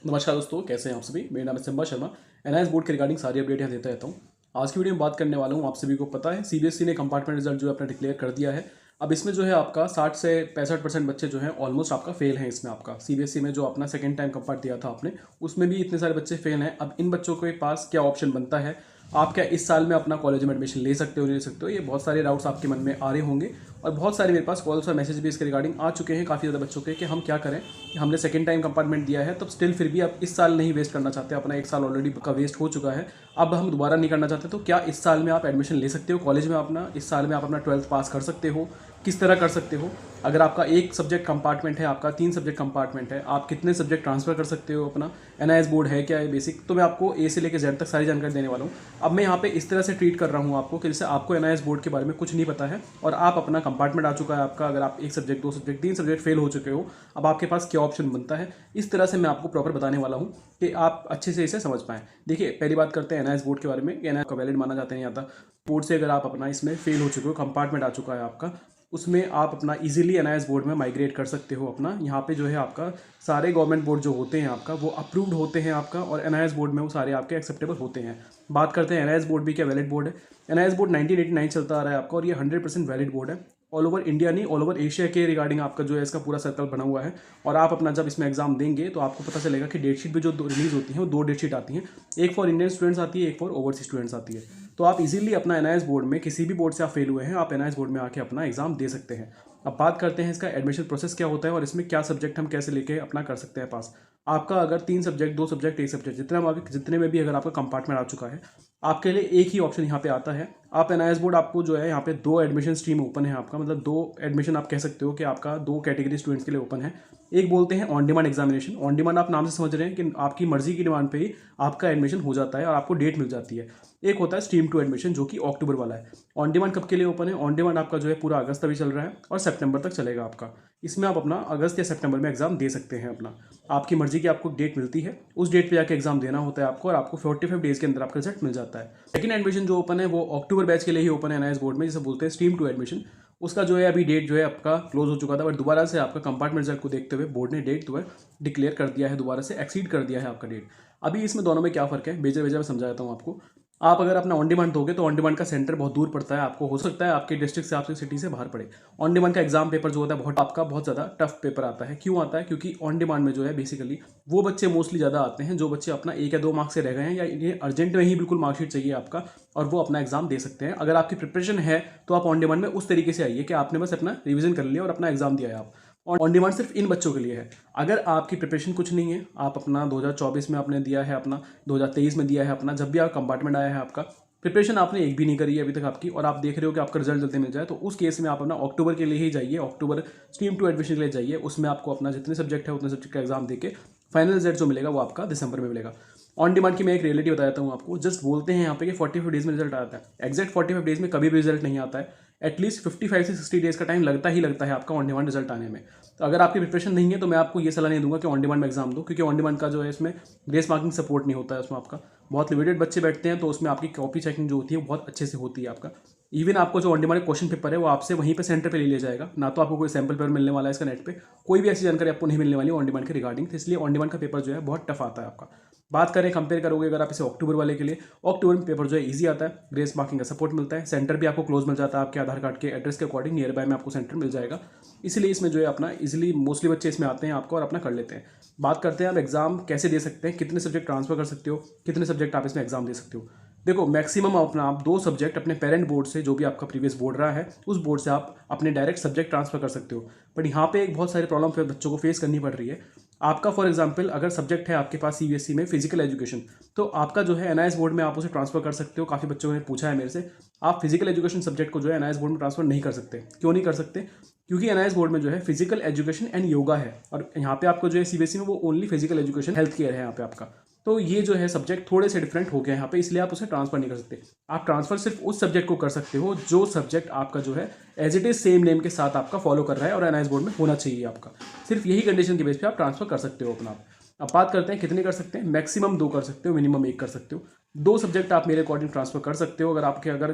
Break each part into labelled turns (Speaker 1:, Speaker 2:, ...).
Speaker 1: नमस्कार दोस्तों, कैसे हैं आप सभी। मेरा नाम है सिम्बा शर्मा। एनआईएस बोर्ड के रिगार्डिंग सारी अपडेट यहाँ देता रहता हूँ। आज की वीडियो में बात करने वाला हूँ। आप सभी को पता है सीबीएसई ने कंपार्टमेंट रिजल्ट जो है अपना डिक्लेयर कर दिया है। अब इसमें जो है आपका 60 से 65% बच्चे जो हैं ऑलमोस्ट आपका फेल हैं। इसमें आपका सीबीएसई में जो अपना सेकंड टाइम कंपार्ट दिया था आपने, उसमें भी इतने सारे बच्चे फेल हैं। अब इन बच्चों के पास क्या ऑप्शन बनता है, आप क्या इस साल में अपना कॉलेज में एडमिशन ले सकते हो नहीं ले सकते हो, ये बहुत सारे डाउट्स आपके मन में आ रहे होंगे। और बहुत सारे मेरे पास कॉल्स और मैसेज भी इसके रिगार्डिंग आ चुके हैं काफ़ी ज़्यादा बच्चों के कि हम क्या करें कि हमने सेकंड टाइम कंपार्टमेंट दिया है, तब स्टिल फिर भी आप इस साल नहीं वेस्ट करना चाहते, अपना एक साल ऑलरेडी का वेस्ट हो चुका है, अब हम दोबारा नहीं करना चाहते, तो क्या इस साल में आप एडमिशन ले सकते हो कॉलेज में अपना, इस साल में आप अपना 12th पास कर सकते हो, किस तरह कर सकते हो। अगर आपका एक सब्जेक्ट कंपार्टमेंट है, आपका 3 सब्जेक्ट कंपार्टमेंट है, आप कितने सब्जेक्ट ट्रांसफर कर सकते हो अपना, एनआईएस बोर्ड है क्या है बेसिक, तो मैं आपको ए से लेकर जेड तक सारी जानकारी देने वाला हूँ। अब मैं यहाँ पे इस तरह से ट्रीट कर रहा हूँ आपको कि जैसे आपको एनआईएस बोर्ड के बारे में कुछ नहीं पता है और आप अपना कंपार्टमेंट आ चुका है आपका, अगर आप एक सब्जेक्ट 2 सब्जेक्ट 3 सब्जेक्ट फेल हो चुके हो, अब आपके पास क्या ऑप्शन बनता है, इस तरह से मैं आपको प्रॉपर बताने वाला हूँ कि आप अच्छे से इसे समझ पाएँ। देखिए, पहली बात करते हैं एनआईएस बोर्ड के बारे में। एनआईएस का वैलिड माना जाता है नहीं आता। बोर्ड से अगर आप अपना इसमें फेल हो चुके हो, कंपार्टमेंट आ चुका है आपका, उसमें आप अपना इजीली एनआईएस बोर्ड में माइग्रेट कर सकते हो अपना। यहाँ पे जो है आपका सारे गवर्नमेंट बोर्ड जो होते हैं आपका वो अप्रूव्ड होते हैं आपका, और एनआईएस बोर्ड में वो सारे आपके एक्सेप्टेबल होते हैं। बात करते हैं एनआईएस बोर्ड भी क्या वैलिड बोर्ड है। एनआईएस बोर्ड 1989 चलता आ रहा है आपका, और ये 100% वैलिड बोर्ड है। ऑल ओवर इंडिया नहीं, ऑल ओवर एशिया के रिगार्डिंग आपका जो है इसका पूरा सर्कल बना हुआ है। और आप अपना जब इसमें एग्जाम देंगे तो आपको पता चलेगा कि डेट शीट भी जो रिलीज होती है वो 2 डेट शीट आती हैं, एक फॉर इंडियन स्टूडेंट्स आती है, एक फॉर ओवरसीज स्टूडेंट्स आती है। तो आप इजीली अपना एनआईएस बोर्ड में, किसी भी बोर्ड से आप फेल हुए हैं, आप एनआईएस बोर्ड में आके अपना एग्जाम दे सकते हैं। अब बात करते हैं इसका एडमिशन प्रोसेस क्या होता है और इसमें क्या सब्जेक्ट हम कैसे लेके अपना कर सकते हैं पास। आपका अगर 3 सब्जेक्ट 2 सब्जेक्ट 1 सब्जेक्ट जितने में भी अगर आपका कंपार्टमेंट आ चुका है, आपके लिए एक ही ऑप्शन यहाँ पे आता है। आप एनआईएस बोर्ड आपको जो है यहाँ पे 2 एडमिशन स्ट्रीम ओपन है आपका, मतलब 2 एडमिशन आप कह सकते हो कि आपका 2 कैटेगरी स्टूडेंट्स के लिए ओपन है। एक बोलते हैं on demand examination. On demand आप नाम से समझ रहे हैं कि आपकी मर्जी की डिमांड पे ही आपका एडमिशन हो जाता है और आपको डेट मिल जाती है। एक होता है स्ट्रीम 2 एडमिशन, जो कि अक्टूबर वाला है। ऑन डिमांड कब के लिए ओपन है? ऑन डिमांड आपका जो है पूरा अगस्त अभी चल रहा है और सितंबर तक चलेगा आपका। इसमें आप अपना अगस्त या सितंबर में एग्जाम दे सकते हैं अपना, आपकी मर्जी की आपको डेट मिलती है, उस डेट पे जाके एग्जाम देना होता है आपको, और आपको 45 डेज के अंदर आपका रिजल्ट मिल जाता है। सेकंड एडमिशन जो ओपन है वो अक्टूबर बैच के लिए ही ओपन है एनआईएस बोर्ड में, जिसे बोलते हैं स्ट्रीम 2 एडमिशन। उसका जो है अभी डेट जो है आपका क्लोज हो चुका था, बट दोबारा से आपका कंपार्टमेंट रिजल्ट को देखते हुए बोर्ड ने डेट जो है डिक्लेयर कर दिया है, दोबारा से एक्सीड कर दिया है आपका डेट। अभी इसमें दोनों में क्या फ़र्क है, बेजा बेजा मैं समझाता हूँ आपको। आप अगर अपना ऑन डिमांड दोगे तो ऑन डिमांड का सेंटर बहुत दूर पड़ता है आपको, हो सकता है आपके डिस्ट्रिक्ट से, आपकी सिटी से बाहर पड़े। ऑन डिमांड का एग्जाम पेपर जो होता है बहुत ज़्यादा टफ पेपर आता है। क्यों आता है? क्योंकि ऑन डिमांड में जो है बेसिकली वो बच्चे मोस्टली ज़्यादा आते हैं जो बच्चे अपना 1 या 2 मार्क्स से रह गए हैं, या इन्हें अर्जेंट में ही बिल्कुल मार्कशीट चाहिए आपका, और वो अपना एग्जाम दे सकते हैं। अगर आपकी प्रिपरेशन है तो आप ऑन डिमांड में उस तरीके से आइए कि आपने बस अपना रिविजन कर लिया और अपना एग्जाम दिया है आप। ऑन डिमांड सिर्फ इन बच्चों के लिए है। अगर आपकी प्रिपरेशन कुछ नहीं है, आप अपना 2024 में आपने दिया है अपना, 2023 में दिया है अपना, जब भी आप कंपार्टमेंट आया है आपका, प्रिपरेशन आपने एक भी नहीं करी है अभी तक आपकी, और आप देख रहे हो कि आपका रिजल्ट जल्दी मिल जाए, तो उस केस में आप अपना अक्टूबर के लिए ही जाइए, अक्टूबर स्ट्रीम 2 एडमिशन के लिए जाइए। उसमें आपको अपना जितने सब्जेक्ट है उतने सब्जेक्ट का एग्जाम देके फाइनल रिजल्ट जो मिलेगा वो आपका दिसंबर में मिलेगा। ऑन डिमांड की मैं एक रियलिटी बताता हूँ आपको। जस्ट बोलते हैं यहाँ पे कि 45 डेज में रिजल्ट आता है, एग्जैक्ट 45 डेज में कभी भी रिजल्ट नहीं आता है। एटलीस्ट 55 से 60 डेज का टाइम लगता ही लगता है आपका ऑन डिमांड रिजल्ट आने में। तो अगर आपकी प्रिपरेशन नहीं है तो मैं आपको ये सलाह नहीं दूंगा कि ऑन डिमांड में एग्जाम दो, क्योंकि ऑन डिमांड का जो है इसमें ग्रेस मार्किंग सपोर्ट नहीं होता है उसमें आपका, बहुत लिमिटेड बच्चे बैठते हैं, तो उसमें आपकी कॉपी चेकिंग जो होती है वो बहुत अच्छे से होती है आपका। इवन आपको जो ऑन डिमांड क्वेश्चन पेपर है वो आपसे वहीं पे सेंटर पे ले लिया जाएगा, ना तो आपको कोई सैम्पल पेपर मिलने वाला है इसका नेट पे, कोई भी ऐसी जानकारी आपको नहीं मिलने वाली ऑन डिमांड के रिगार्डिंग। तो इसलिए ऑन डिमांड का पेपर जो है बहुत टफ आता है आपका। बात करें, कंपेयर करोगे अगर आप इसे अक्टूबर वाले के लिए, अक्टूबर में पेपर जो है ईजी आता है, ग्रेस मार्किंग का सपोर्ट मिलता है, सेंटर भी आपको क्लोज मिल जाता है, आपके आधार कार्ड के एड्रेस के अकॉर्डिंग नियर बाय में आपको सेंटर मिल जाएगा। इसलिए इसमें जो है अपना इजीली मोस्टली बच्चे इसमें आते हैं आपको और अपना कर लेते हैं। बात करते हैं आप एग्जाम कैसे दे सकते हैं, कितने सब्जेक्ट ट्रांसफर कर सकते हो, कितने सब्जेक्ट आप इसमें एग्जाम दे सकते हो। देखो, मैक्सिमम अपना आप 2 सब्जेक्ट अपने पेरेंट बोर्ड से, जो भी आपका प्रीवियस बोर्ड रहा है उस बोर्ड से आप अपने डायरेक्ट सब्जेक्ट ट्रांसफर कर सकते हो। बट यहाँ पे एक बहुत सारी प्रॉब्लम बच्चों को फेस करनी पड़ रही है। आपका फॉर एग्जांपल अगर सब्जेक्ट है आपके पास सीबीएसई में फिजिकल एजुकेशन, तो आपका जो है एनआईएस बोर्ड में आप उसे ट्रांसफर कर सकते हो। काफ़ी बच्चों ने पूछा है मेरे से, आप फिजिकल एजुकेशन सब्जेक्ट को जो है एनआईएस बोर्ड में ट्रांसफर नहीं कर सकते। क्यों नहीं कर सकते? क्योंकि एनआईएस बोर्ड में जो है फिजिकल एजुकेशन एंड योगा है, और यहाँ पे आपको जो है सीबीएसई में वो only physical education health care है यहाँ पे आपका। तो ये जो है सब्जेक्ट थोड़े से डिफरेंट हो गए यहाँ पे, इसलिए आप उसे ट्रांसफर नहीं कर सकते। आप ट्रांसफर सिर्फ उस सब्जेक्ट को कर सकते हो जो सब्जेक्ट आपका जो है as it is same name के साथ आपका फॉलो कर रहा है और एनआईएस बोर्ड में होना चाहिए आपका। सिर्फ यही कंडीशन के बेस पे आप ट्रांसफर कर सकते हो अपना। अब बात करते हैं कितने कर सकते हैं। मैक्सिमम 2 कर सकते हो, मिनिमम 1 कर सकते हो। 2 सब्जेक्ट आप मेरे अकॉर्डिंग ट्रांसफर कर सकते हो। अगर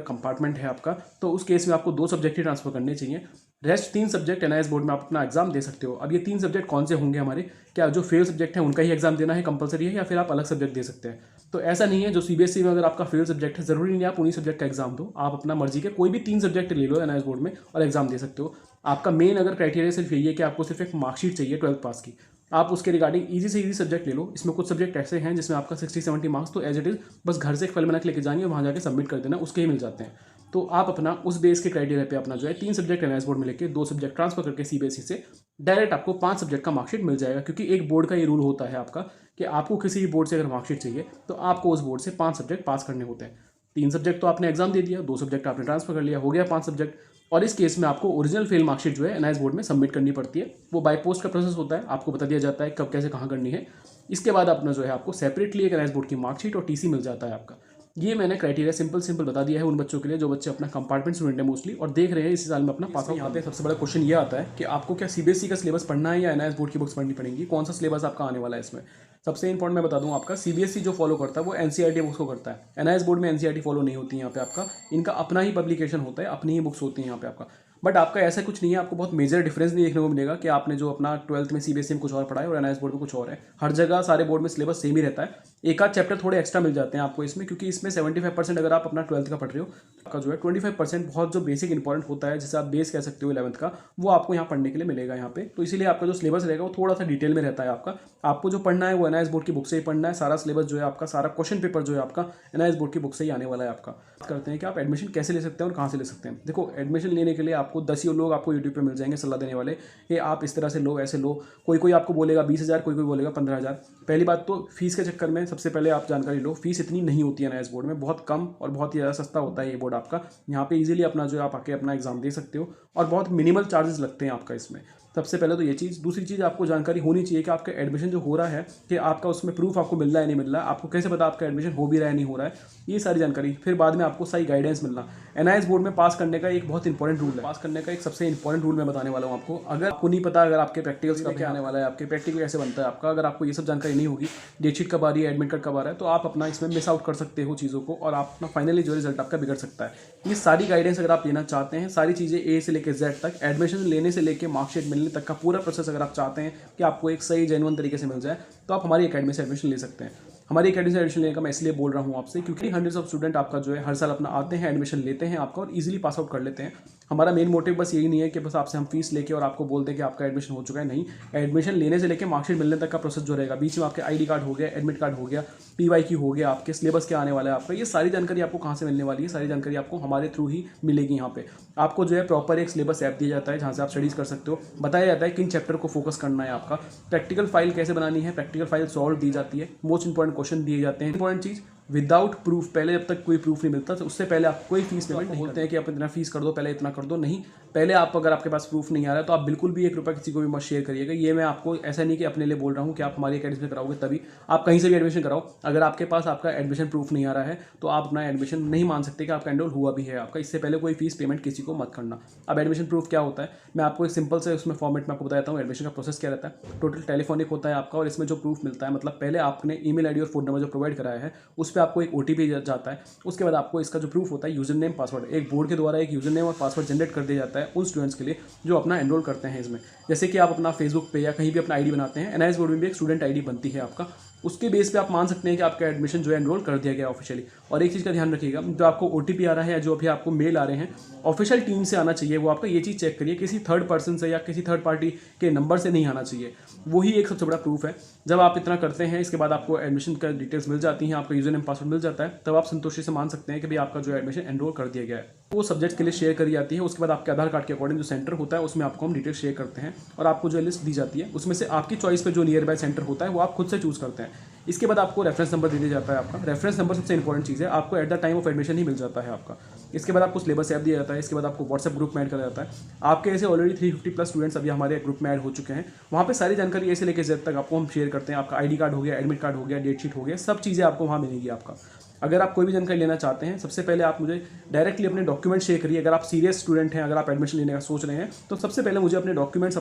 Speaker 1: कंपार्टमेंट है आपका, तो उस केस में आपको 2 सब्जेक्ट ही ट्रांसफर करने चाहिए। रेस्ट 3 सब्जेक्ट एनआईएस बोर्ड में आप अपना एग्जाम दे सकते हो। अब ये 3 सब्जेक्ट कौन से होंगे हमारे, क्या जो फेल सब्जेक्ट है उनका ही एग्जाम देना है कंपलसरी है, या फिर आप अलग सब्जेक्ट दे सकते हैं। तो ऐसा नहीं है, जो सीबीएसई में अगर आपका फेल सब्जेक्ट है जरूरी नहीं है आप उन्हीं सब्जेक्ट का एग्जाम दो। आप अपना मर्जी के कोई भी 3 सब्जेक्ट ले लो एनआईएस बोर्ड में और एग्जाम दे सकते हो। आपका मेन अगर क्राइटेरिया सिर्फ यही है कि आपको सिर्फ एक मार्कशीट चाहिए 12th पास की, आप उसके रिगार्डिंग इजी से इजी सब्जेक्ट ले लो। इसमें कुछ सब्जेक्ट ऐसे हैं जिसमें आपका 60-70 मार्क्स तो एज इट इज़ बस घर से एक फल बना के लेके जाएंगे, वहाँ जाके सबमिट कर देना, उसके ही मिल जाते हैं। तो आप अपना उस बेस के क्राइटेरिया पे अपना जो है 3 सब्जेक्ट एनआईएस बोर्ड में लेके 2 सब्जेक्ट ट्रांसफर करके सीबीएसई से डायरेक्ट आपको 5 सब्जेक्ट का मार्कशीट मिल जाएगा। क्योंकि एक बोर्ड का ये रूल होता है आपका कि आपको किसी भी बोर्ड से अगर मार्कशीट चाहिए तो आपको उस बोर्ड से 5 सब्जेक्ट पास करने होते हैं। 3 सब्जेक्ट तो आपने एग्जाम दे दिया, 2 सब्जेक्ट आपने ट्रांसफर कर लिया, हो गया 5 सब्जेक्ट। और इस केस में आपको ओरिजिनल फेल मार्कशीट जो है एनआईएस बोर्ड में सबमिट करनी पड़ती है। वो बाय पोस्ट का प्रोसेस होता है, आपको बता दिया जाता है कब कैसे कहाँ करनी है। इसके बाद अपना जो है आपको सेपरेटली एक एनआईएस बोर्ड की मार्कशीट और टीसी मिल जाता है आपका। ये मैंने क्राइटेरिया सिंपल बता दिया है उन बच्चों के लिए जो बच्चे अपना कंपार्टमेंट स्टूडेंट है मोस्टली और देख रहे हैं इसी साल में अपना पास आउट। यहाँ पे सबसे बड़ा क्वेश्चन ये आता है कि आपको क्या सीबीएसई का सिलेबस पढ़ना है या एनआईएस बोर्ड की बुक्स पढ़नी पड़ेंगी, कौन सा सिलेबस आपका आने वाला है इसमें। सबसे इंपॉर्टेंट मैं बता दूं, आपका सीबीएसई जो फॉलो करता है वो एनसीईआरटी बुक्स को करता है। एनआईएस बोर्ड में एनसीईआरटी फॉलो नहीं होती है यहाँ पे आपका, इनका अपना ही पब्लिकेशन होता है, अपनी ही बुक्स होती हैं यहाँ पे आपका। बट आपका ऐसा कुछ नहीं है, आपको बहुत मेजर डिफरेंस नहीं देखने को मिलेगा कि आपने जो अपना 12th में सीबीएसई में कुछ और पढ़ा है और एनआईएस बोर्ड में कुछ और है। हर जगह सारे बोर्ड में सिलेबस सेम ही रहता है। एक आध चैप्टर थोड़े एक्स्ट्रा मिल जाते हैं आपको इसमें, क्योंकि इसमें 75% अगर आप अपना 12th का पढ़ रहे हो, आपका जो है 25% बहुत जो बेसिक इंपॉर्टेंट होता है जिसे आप बेस कह सकते हो 11th का, वो आपको यहाँ पढ़ने के लिए मिलेगा यहाँ पे। तो इसीलिए आपका जो सिलेबस रहेगा वो थोड़ा सा डिटेल में रहता है आपका। आपको जो पढ़ना है वो एनआईएस बोर्ड की बुक से ही पढ़ना है। सारा सिलेबस जो है आपका, सारा क्वेश्चन पेपर जो है आपका एनआईएस बोर्ड की बुक से ही आने वाला है आपका। बात करते हैं कि आप एडमिशन कैसे ले सकते हैं और कहाँ से ले सकते हैं। देखो, एडमिशन लेने के लिए आपको 10 ही लोग आपको यूट्यूब पे मिल जाएंगे सलाह देने वाले कि आप इस तरह से लो, ऐसे लो। कोई आपको बोलेगा 20,000, कोई बोलेगा 15,000। पहली बात तो फीस के चक्कर में सबसे पहले आप जानकारी लो, फीस इतनी नहीं होती है एनआईएस बोर्ड में, बहुत कम और बहुत ही ज़्यादा सस्ता होता है ये बोर्ड आपका। यहाँ पे इजीली अपना जो आप आके अपना एग्जाम दे सकते हो और बहुत मिनिमल चार्जेस लगते हैं आपका इसमें। सबसे पहले तो ये चीज़। दूसरी चीज़ आपको जानकारी होनी चाहिए कि आपका एडमिशन जो हो रहा है कि आपका उसमें प्रूफ आपको मिल रहा है नहीं मिल रहा है, आपको कैसे पता आपका एडमिशन हो भी रहा है नहीं हो रहा है, ये सारी जानकारी। फिर बाद में आपको सही गाइडेंस मिलना। एनआईएस बोर्ड में पास करने का एक बहुत इंपॉर्टेंट रूल है, पास करने का एक सबसे इंपॉर्टेंट रूल मैं बताने वाला हूँ आपको। अगर आपको नहीं पता अगर आपके प्रैक्टिकल्स कब आने वाला है, आपके प्रैक्टिकल कैसे बनता है आपका, अगर आपको ये सब जानकारी नहीं होगी, डेटशीट कब आ रही है, एडमिट कार्ड कब आ रहा है, तो आप अपना इसमें मिस आउट कर सकते हो चीज़ों को और आप अपना फाइनली जो रिजल्ट आपका बिगड़ सकता है। ये सारी गाइडेंस अगर आप लेना चाहते हैं, सारी चीज़ें ए से लेकर जेड तक, एडमिशन लेने से लेकर मार्कशीट मिलने तक का पूरा प्रोसेस अगर आप चाहते हैं कि आपको एक सही जेन्युइन तरीके से मिल जाए, तो आप हमारी एकेडमी से एडमिशन ले सकते हैं। हमारी एकेडमी से एडमिशन लेने का मैं इसलिए बोल रहा हूँ आपसे क्योंकि हंड्रेड्स ऑफ स्टूडेंट आपका जो है हर साल अपना आते हैं, एडमिशन लेते हैं आपका और इजीली पास आउट कर लेते हैं। हमारा मेन मोटिव बस यही नहीं है कि बस आपसे हम फीस लेके और आपको बोलते हैं कि आपका एडमिशन हो चुका है। नहीं, एडमिशन लेने से लेकर मार्कशीट मिलने तक का प्रोसेस जो रहेगा, बीच में आपके आईडी कार्ड हो गया, एडमिट कार्ड हो गया, पीवाईक्यू हो गया, आपके सिलेबस क्या आने वाला है आपका, ये सारी जानकारी आपको कहाँ से मिलने वाली है, सारी जानकारी आपको हमारे थ्रू ही मिलेगी। यहाँ पे आपको जो है प्रॉपर एक सिलेबस ऐप दिया जाता है जहाँ से आप स्टडीज़ कर सकते हो। बताया जाता है किन चैप्टर को फोकस करना है आपका, प्रैक्टिकल फाइल कैसे बनानी है, प्रैक्टिकल फाइल सॉल्व दी जाती है, मोस्ट इंपॉर्टेंट क्वेश्चन दिए जाते हैं। इंपॉर्टेंट चीज़, विदाउट प्रूफ, पहले जब तक कोई प्रूफ नहीं मिलता तो उससे पहले आप कोई फीस पेमेंट नहीं होते हैं कि आप इतना फीस कर दो, पहले इतना कर दो। नहीं, पहले आप अगर आपके पास प्रूफ नहीं आ रहा है तो आप बिल्कुल भी 1 रुपया किसी को भी मत शेयर करिएगा। ये मैं आपको ऐसा नहीं कि अपने लिए बोल रहा हूँ कि आप हमारी एकेडमी में कराओगे तभी, आप कहीं से भी एडमिशन कराओ, अगर आपके पास आपका एडमिशन प्रूफ नहीं आ रहा है तो आप अपना एडमिशन नहीं मान सकते कि आपका एनरोल हुआ भी है आपका। इससे पहले कोई फीस पेमेंट किसी को मत करना। अब एडमिशन प्रूफ क्या होता है, मैं आपको एक सिंपल से उसमें फॉर्मेट में आपको बताता हूँ। एडमिशन का प्रोसेस क्या रहता है, टोटल टेलीफोनिक होता है आपका और इसमें जो प्रूफ मिलता है, मतलब पहले आपने ईमेल आईडी और फोन नंबर जो प्रोवाइड कराया है उस पर आपको एक ओटीपी जाता है। उसके बाद आपको इसका जो प्रूफ होता है, यूजर नेम पासवर्ड, एक बोर्ड के द्वारा एक यूजर नेम और पासवर्ड जनरेट कर दिया जाता है उन स्टूडेंट्स के लिए जो अपना एनरोल करते हैं इसमें। जैसे कि आप अपना फेसबुक पे या कहीं भी अपना आईडी बनाते हैं, एनआईएस बोर्ड में भी एक स्टूडेंट आईडी बनती है आपका, उसके बेस पे आप मान सकते हैं कि आपका एडमिशन जो है एनरोल कर दिया गया ऑफिशियली। और एक चीज़ का ध्यान रखिएगा, जो आपको ओटीपी आ रहा है या जो अभी आपको मेल आ रहे हैं, ऑफिशियल टीम से आना चाहिए वो आपका। ये चीज़ चेक करिए, किसी थर्ड पर्सन से या किसी थर्ड पार्टी के नंबर से नहीं आना चाहिए। वही एक सबसे बड़ा प्रूफ है। जब आप इतना करते हैं, इसके बाद आपको एडमिशन का डिटेल्स मिल जाती हैं, आपका यूजर नेम पासवर्ड मिल जाता है, तब आप संतोषी से मान सकते हैं कि भाई आपका जो एडमिशन एनरोल कर दिया गया है। वो सब्जेक्ट के लिए शेयर करी जाती है। उसके बाद आपके आधार कार्ड के अकॉर्डिंग जो सेंटर होता है उसमें आपको हम डिटेल शेयर करते हैं और आपको जो लिस्ट दी जाती है उसमें से आपकी चॉइस पे जो नियर बाय सेंटर होता है वो आप खुद से चूज़ करते हैं। इसके बाद आपको रेफरेंस नंबर दे दिया जाता है। आपका रेफरेंस नंबर सबसे इंपॉर्टेंट चीज़ है, आपको at the time of admission ही मिल जाता है आपका। इसके बाद आपको सिलेबस ऐप दिया जाता है। इसके बाद आपको व्हाट्सएप ग्रुप में ऐड करा जाता है। आपके ऐसे ऑलरेडी 350+ स्टूडेंट्स अभी हमारे ग्रुप में ऐड हो चुके हैं। वहाँ पे सारी जानकारी ऐसे लेके जेड तक आपको हम शेयर करते हैं। आपका आईडी कार्ड हो गया, एडमिट कार्ड हो गया, डेट शीट हो गया, सब चीज़ें आपको वहाँ मिलेगी आपका। अगर आप कोई भी जानकारी लेना चाहते हैं, सबसे पहले आप मुझे डायरेक्टली अपने डॉक्यूमेंट शेयर करिए। अगर आप सीरियस स्टूडेंट हैं, अगर आप एडमिशन लेने का सोच रहे हैं, तो सबसे पहले मुझे अपने डॉक्यूमेंट्स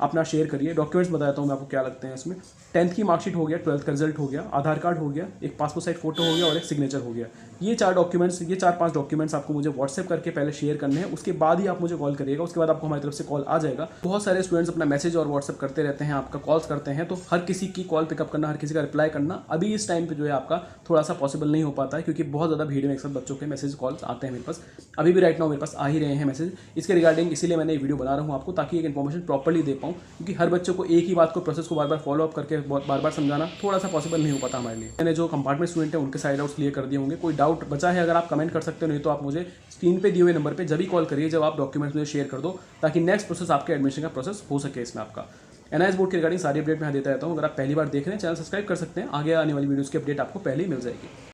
Speaker 1: अपना शेयर करिए। डॉक्यूमेंट्स बताता हूँ मैं आपको क्या लगते हैं इसमें। 10th की मार्कशीट हो गया, 12th का रिजल्ट हो गया, आधार कार्ड हो गया, एक पासपोर्ट साइज फोटो हो गया और एक सिग्नेचर हो गया। ये 4-5 डॉक्यूमेंट्स आपको मुझे व्हाट्सएप करके पहले शेयर करने हैं, उसके बाद ही आप मुझे कॉल करिएगा। उसके बाद आपको हमारी तरफ से कॉल आ जाएगा। बहुत सारे स्टूडेंट्स अपना मैसेज और व्हाट्सएप करते रहते हैं, आपका कॉल्स करते हैं, तो हर किसी की कॉल पिकअप करना, हर किसी का रिप्लाई करना अभी इस टाइम पे जो है आपका थोड़ा सा पॉसिबल नहीं हो पाता है, क्योंकि बहुत ज़्यादा भीड़ में एक साथ बच्चों के मैसेज कॉल्स आते हैं मेरे पास। अभी भी राइट नाउ मेरे पास आ ही रहे हैं मैसेज इसके रिगार्डिंग, इसीलिए मैंने ये वीडियो बना रहा हूँ आपको, ताकि एक इन्फॉर्मेशन प्रॉपर्ली दे पाऊँ। क्योंकि हर बच्चों को एक ही बात को, प्रोसेस को बार बार फॉलो अप करके बार बार समझाना थोड़ा सा पॉसिबल नहीं हो पाता हमारे लिए। मैंने जो कंपार्टमेंट स्टूडेंट है उनके साइड आउट्स क्लियर कर दिए होंगे। कोई डाउट बचा है अगर आप कमेंट कर सकते हो, नहीं तो आप मुझे स्क्रीन पे दिए हुए नंबर पे जब भी कॉल करिए जब आप डॉक्यूमेंट्स मुझे शेयर कर दो, ताकि नेक्स्ट प्रोसेस आपके एडमिशन का प्रोसेस हो सके इसमें आपका। एनआईएस बोर्ड के रिगार्डिंग सारी अपडेट मैं देता रहता हूँ। अगर आप पहली बार देख रहे हैं, चैनल सब्सक्राइब कर सकते हैं, आगे आने वाली वीडियोज़ की अपडेट आपको पहले ही मिल जाएगी।